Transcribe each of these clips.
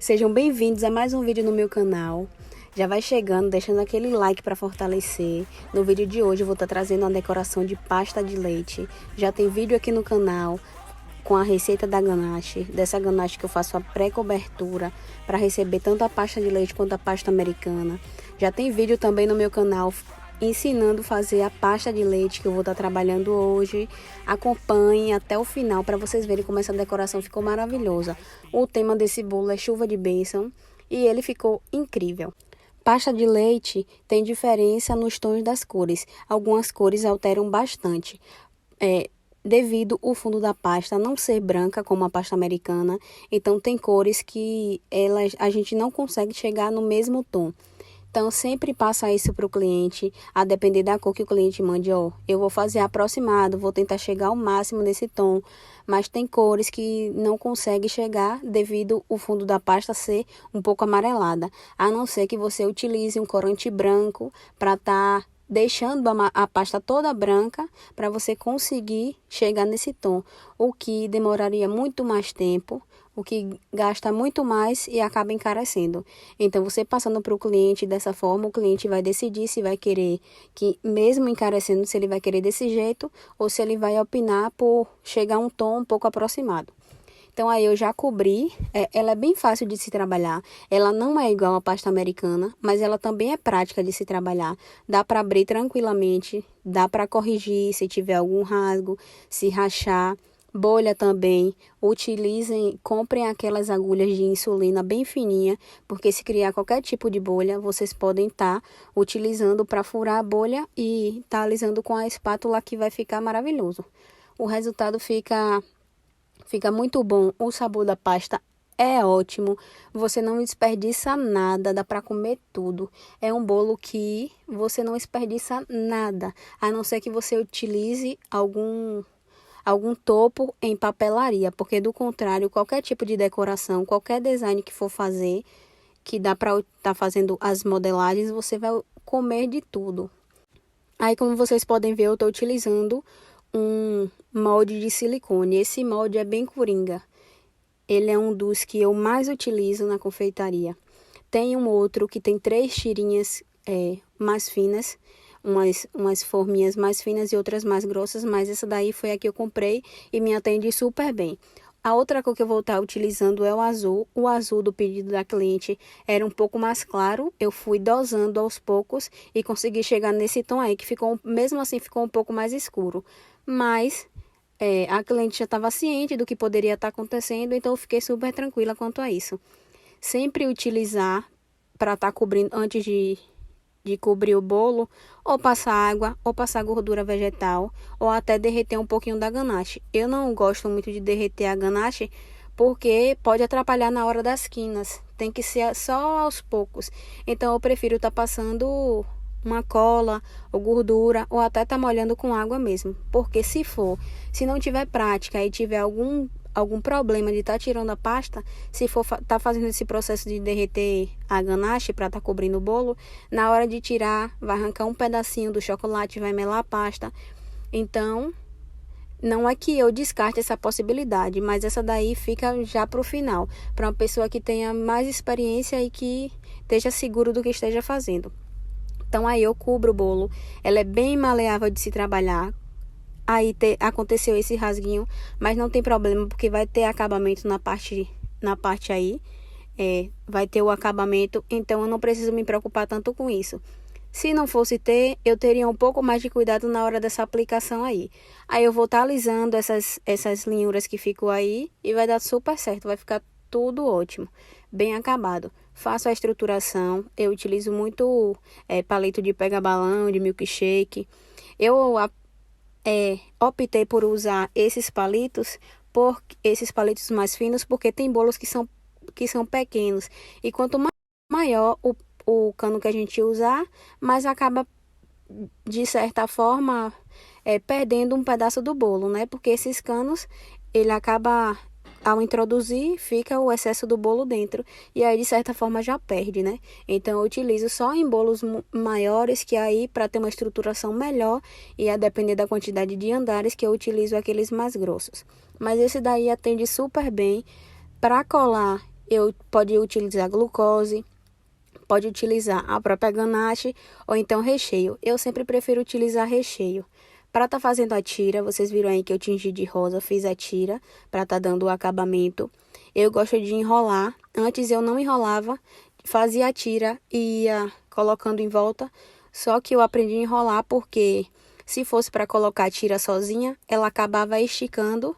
Sejam bem-vindos a mais um vídeo no meu canal. Já vai chegando, deixando aquele like para fortalecer. No vídeo de hoje eu vou estar trazendo uma decoração de pasta de leite. Já tem vídeo aqui no canal com a receita da ganache. Dessa ganache que eu faço a pré-cobertura para receber tanto a pasta de leite quanto a pasta americana. Já tem vídeo também no meu canal ensinando a fazer a pasta de leite que eu vou estar trabalhando hoje. Acompanhe até o final para vocês verem como essa decoração ficou maravilhosa. O tema desse bolo é chuva de bênção e ele ficou incrível. Pasta de leite tem diferença nos tons das cores. Algumas cores alteram bastante. Devido o fundo da pasta não ser branca como a pasta americana, então tem cores que a gente não consegue chegar no mesmo tom. Então, sempre passa isso para o cliente, a depender da cor que o cliente mande. Eu vou fazer aproximado, vou tentar chegar ao máximo nesse tom, mas tem cores que não consegue chegar devido o fundo da pasta ser um pouco amarelada, a não ser que você utilize um corante branco para estar deixando a pasta toda branca para você conseguir chegar nesse tom, o que demoraria muito mais tempo, o que gasta muito mais e acaba encarecendo. Então, você passando para o cliente dessa forma, o cliente vai decidir se vai querer que, mesmo encarecendo, se ele vai querer desse jeito ou se ele vai opinar por chegar a um tom um pouco aproximado. Então, aí eu já cobri, ela é bem fácil de se trabalhar, ela não é igual a pasta americana, mas ela também é prática de se trabalhar. Dá para abrir tranquilamente, dá para corrigir se tiver algum rasgo, se rachar. Bolha também, comprem aquelas agulhas de insulina bem fininha, porque se criar qualquer tipo de bolha, vocês podem estar utilizando para furar a bolha e estar alisando com a espátula, que vai ficar maravilhoso. O resultado fica muito bom, o sabor da pasta é ótimo, você não desperdiça nada, dá para comer tudo. É um bolo que você não desperdiça nada, a não ser que você utilize algum topo em papelaria, porque do contrário, qualquer tipo de decoração, qualquer design que for fazer, que dá para estar fazendo as modelagens, você vai comer de tudo. Aí, como vocês podem ver, eu estou utilizando um molde de silicone. Esse molde é bem coringa. Ele é um dos que eu mais utilizo na confeitaria. Tem um outro que tem 3 tirinhas mais finas, umas forminhas mais finas e outras mais grossas, mas essa daí foi a que eu comprei e me atende super bem. A outra cor que eu vou estar utilizando é o azul. O azul do pedido da cliente era um pouco mais claro. Eu fui dosando aos poucos e consegui chegar nesse tom aí, que ficou, mesmo assim, ficou um pouco mais escuro. Mas a cliente já estava ciente do que poderia estar acontecendo, então eu fiquei super tranquila quanto a isso. Sempre utilizar para estar cobrindo antes de cobrir o bolo, ou passar água, ou passar gordura vegetal, ou até derreter um pouquinho da ganache. Eu não gosto muito de derreter a ganache, porque pode atrapalhar na hora das quinas. Tem que ser só aos poucos. Então, eu prefiro estar passando uma cola, ou gordura, ou até estar molhando com água mesmo. Porque se não tiver prática e tiver algum problema de estar tirando a pasta, se for estar fazendo esse processo de derreter a ganache para estar cobrindo o bolo, na hora de tirar, vai arrancar um pedacinho do chocolate, vai melar a pasta. Então, não é que eu descarte essa possibilidade, mas essa daí fica já para o final, para uma pessoa que tenha mais experiência e que esteja seguro do que esteja fazendo. Então, aí eu cubro o bolo, ela é bem maleável de se trabalhar. Aí aconteceu esse rasguinho, mas não tem problema, porque vai ter acabamento na parte aí. Vai ter o acabamento, então eu não preciso me preocupar tanto com isso. Se não fosse ter, eu teria um pouco mais de cuidado na hora dessa aplicação aí. Aí eu vou estar alisando essas linhuras que ficou aí e vai dar super certo, vai ficar tudo ótimo, bem acabado. Faço a estruturação, eu utilizo muito palito de pega-balão, de milkshake. Eu optei por usar esses palitos mais finos, porque tem bolos que são pequenos. E quanto maior o cano que a gente usar, mais acaba, de certa forma, perdendo um pedaço do bolo, né? Porque esses canos, ele acaba, ao introduzir, fica o excesso do bolo dentro. E aí, de certa forma, já perde, né? Então, eu utilizo só em bolos maiores, que aí, para ter uma estruturação melhor, e a depender da quantidade de andares, que eu utilizo aqueles mais grossos. Mas esse daí atende super bem. Para colar, Pode utilizar glucose, pode utilizar a própria ganache ou então recheio. Eu sempre prefiro utilizar recheio. Para estar fazendo a tira, vocês viram aí que eu tingi de rosa, fiz a tira para estar dando o acabamento. Eu gosto de enrolar. Antes eu não enrolava, fazia a tira e ia colocando em volta. Só que eu aprendi a enrolar porque se fosse para colocar a tira sozinha, ela acabava esticando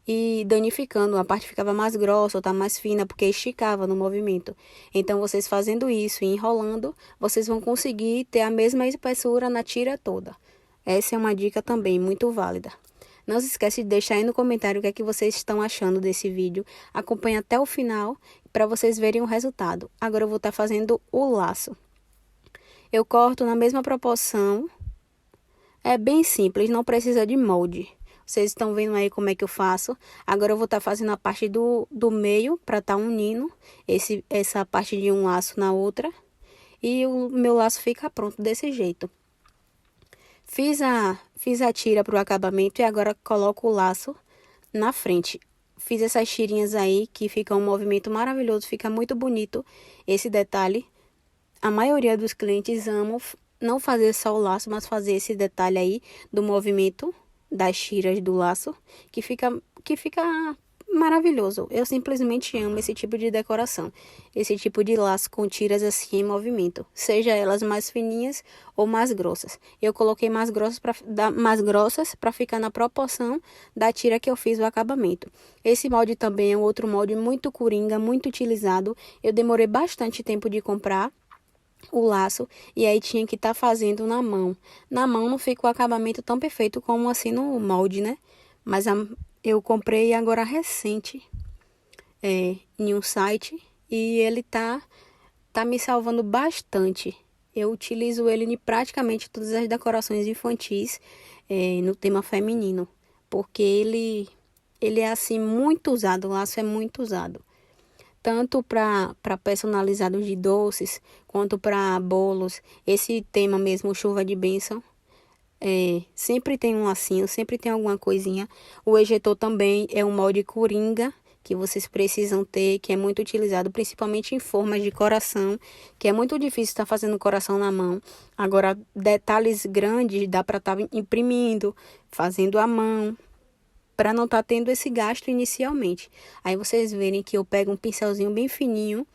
e danificando. A parte ficava mais grossa ou tá mais fina porque esticava no movimento. Então, vocês fazendo isso e enrolando, vocês vão conseguir ter a mesma espessura na tira toda. Essa é uma dica também muito válida. Não se esquece de deixar aí no comentário o que é que vocês estão achando desse vídeo. Acompanhe até o final para vocês verem o resultado. Agora eu vou estar fazendo o laço. Eu corto na mesma proporção. É bem simples, não precisa de molde. Vocês estão vendo aí como é que eu faço. Agora eu vou estar fazendo a parte do meio para estar unindo essa parte de um laço na outra. E o meu laço fica pronto desse jeito. Fiz a tira para o acabamento e agora coloco o laço na frente. Fiz essas tirinhas aí que fica um movimento maravilhoso, fica muito bonito esse detalhe. A maioria dos clientes amam não fazer só o laço, mas fazer esse detalhe aí do movimento das tiras do laço, que fica maravilhoso. Eu simplesmente amo esse tipo de decoração, esse tipo de laço com tiras assim em movimento, seja elas mais fininhas ou mais grossas. Eu coloquei mais grossas para ficar na proporção da tira que eu fiz o acabamento. Esse molde também é um outro molde muito coringa, muito utilizado. Eu demorei bastante tempo de comprar o laço e aí tinha que estar fazendo na mão. Na mão não fica o acabamento tão perfeito como assim no molde, né? Mas eu comprei agora recente em um site e ele tá me salvando bastante. Eu utilizo ele em praticamente todas as decorações infantis no tema feminino, porque ele é assim muito usado, o laço é muito usado. Tanto para personalizados de doces, quanto para bolos. Esse tema mesmo, chuva de bênção, sempre tem um lacinho, sempre tem alguma coisinha. O ejetor também é um molde coringa que vocês precisam ter, que é muito utilizado, principalmente em formas de coração, que é muito difícil estar fazendo coração na mão. Agora, detalhes grandes dá para estar imprimindo, fazendo à mão, para não estar tendo esse gasto inicialmente. Aí vocês verem que eu pego um pincelzinho bem fininho,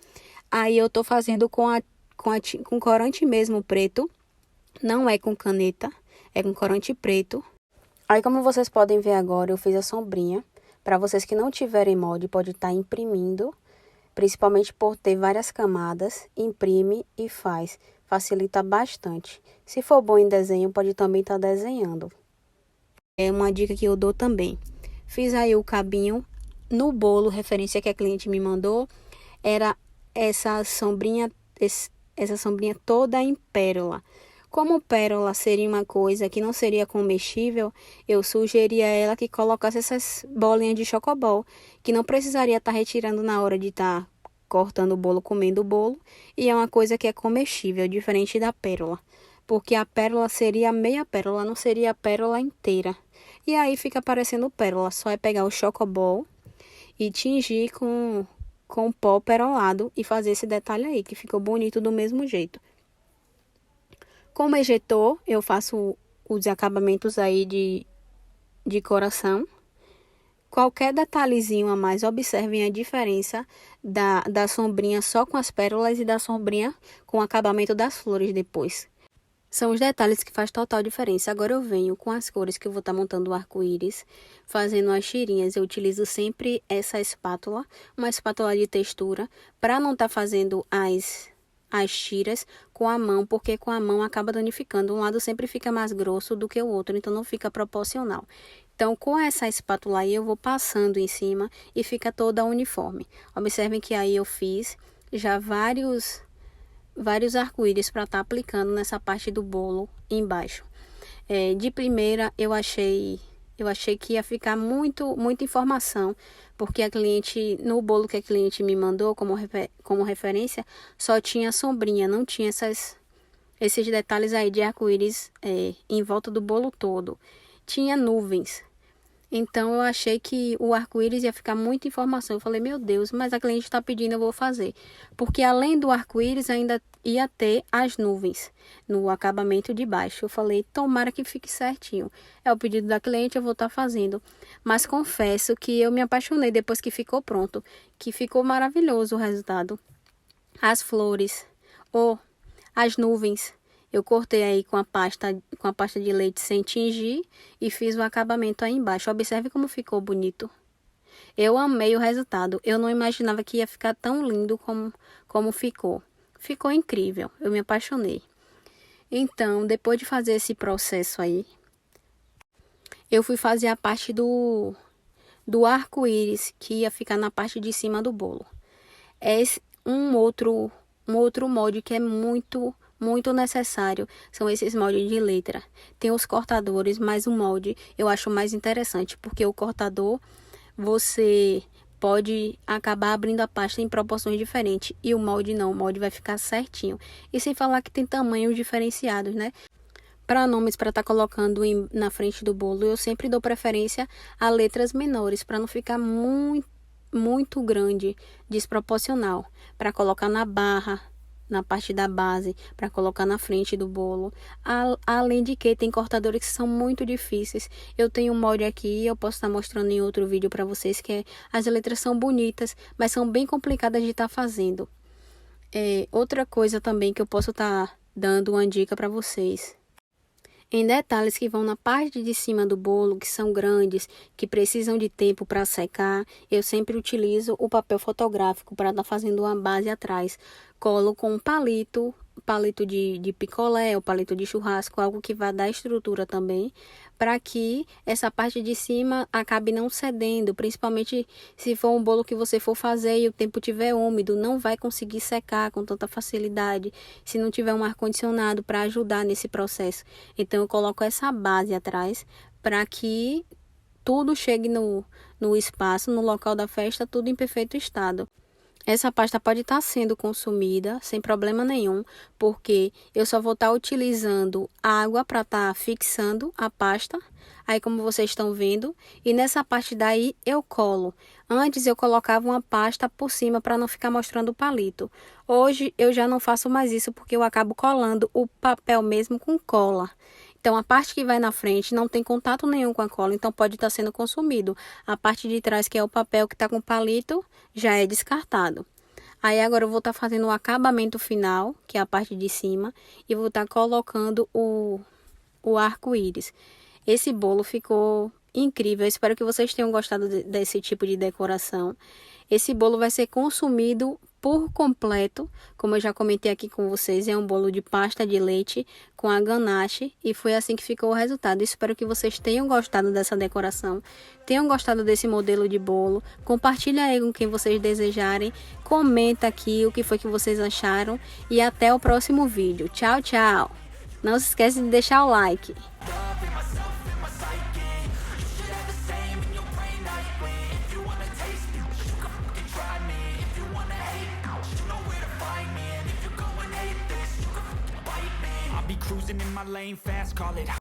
aí eu tô fazendo com corante mesmo preto, não é com caneta, é com corante preto. Aí como vocês podem ver agora, eu fiz a sombrinha. Para vocês que não tiverem molde, pode estar imprimindo, principalmente por ter várias camadas, imprime e faz. Facilita bastante. Se for bom em desenho, pode também estar desenhando. É uma dica que eu dou também. Fiz aí o cabinho no bolo, referência que a cliente me mandou, era essa sombrinha toda em pérola. Como pérola seria uma coisa que não seria comestível, eu sugeria a ela que colocasse essas bolinhas de chocobol, que não precisaria estar retirando na hora de estar cortando o bolo, comendo o bolo, e é uma coisa que é comestível, diferente da pérola. Porque a pérola seria meia pérola, não seria a pérola inteira. E aí fica parecendo pérola, só é pegar o chocobol e tingir com pó perolado e fazer esse detalhe aí, que ficou bonito do mesmo jeito. Como ejetor, eu faço os acabamentos aí de coração. Qualquer detalhezinho a mais, observem a diferença da sombrinha só com as pérolas e da sombrinha com o acabamento das flores depois. São os detalhes que faz total diferença. Agora eu venho com as cores que eu vou estar montando o arco-íris, fazendo as tirinhas. Eu utilizo sempre essa espátula, uma espátula de textura, para não estar fazendo as tiras com a mão, porque com a mão acaba danificando. Um lado sempre fica mais grosso do que o outro, então não fica proporcional. Então, com essa espátula aí, eu vou passando em cima e fica toda uniforme. Observem que aí eu fiz já vários arco-íris para estar aplicando nessa parte do bolo embaixo. De primeira eu achei que ia ficar muita informação, porque a cliente, no bolo que a cliente me mandou como referência, só tinha sombrinha, não tinha esses detalhes aí de arco-íris em volta do bolo todo. Tinha nuvens. Então eu achei que o arco-íris ia ficar muita informação. Eu falei, meu Deus, mas a cliente está pedindo, eu vou fazer. Porque além do arco-íris ainda ia ter as nuvens no acabamento de baixo. Eu falei, tomara que fique certinho. É o pedido da cliente, eu vou estar fazendo. Mas confesso que eu me apaixonei depois que ficou pronto, que ficou maravilhoso o resultado. As flores, ou as nuvens. Eu cortei aí com a pasta de leite sem tingir e fiz o acabamento aí embaixo. Observe como ficou bonito. Eu amei o resultado. Eu não imaginava que ia ficar tão lindo como ficou. Ficou incrível. Eu me apaixonei. Então, depois de fazer esse processo aí, eu fui fazer a parte do arco-íris, que ia ficar na parte de cima do bolo. É um outro molde que é muito necessário, são esses moldes de letra. Tem os cortadores, mas o molde eu acho mais interessante, porque o cortador você pode acabar abrindo a pasta em proporções diferentes, e o molde não, o molde vai ficar certinho. E sem falar que tem tamanhos diferenciados, né? Para nomes para estar colocando na frente do bolo, eu sempre dou preferência a letras menores, para não ficar muito grande, desproporcional, para colocar na barra, na parte da base, para colocar na frente do bolo. Além de que tem cortadores que são muito difíceis. Eu tenho um molde aqui, eu posso estar mostrando em outro vídeo para vocês, que as letras são bonitas, mas são bem complicadas de estar fazendo. Outra coisa também que eu posso estar dando uma dica para vocês. Em detalhes que vão na parte de cima do bolo, que são grandes, que precisam de tempo para secar, eu sempre utilizo o papel fotográfico para estar fazendo uma base atrás. Colo com um palito de picolé ou palito de churrasco, algo que vai dar estrutura também, para que essa parte de cima acabe não cedendo, principalmente se for um bolo que você for fazer e o tempo estiver úmido, não vai conseguir secar com tanta facilidade, se não tiver um ar-condicionado para ajudar nesse processo. Então eu coloco essa base atrás para que tudo chegue no espaço, no local da festa, tudo em perfeito estado. Essa pasta pode estar sendo consumida sem problema nenhum, porque eu só vou estar utilizando água para estar fixando a pasta, aí como vocês estão vendo, e nessa parte daí eu colo. Antes eu colocava uma pasta por cima para não ficar mostrando o palito. Hoje eu já não faço mais isso, porque eu acabo colando o papel mesmo com cola. Então, a parte que vai na frente não tem contato nenhum com a cola, então pode estar sendo consumido. A parte de trás, que é o papel que está com palito, já é descartado. Aí agora eu vou estar fazendo o acabamento final, que é a parte de cima, e vou estar colocando o arco-íris. Esse bolo ficou incrível, eu espero que vocês tenham gostado desse tipo de decoração. Esse bolo vai ser consumido por completo, como eu já comentei aqui com vocês, é um bolo de pasta de leite com a ganache, e foi assim que ficou o resultado. Espero que vocês tenham gostado dessa decoração, tenham gostado desse modelo de bolo. Compartilha aí com quem vocês desejarem, comenta aqui o que foi que vocês acharam, e até o próximo vídeo. Tchau, tchau! Não se esqueça de deixar o like. Cruising in my lane fast, call it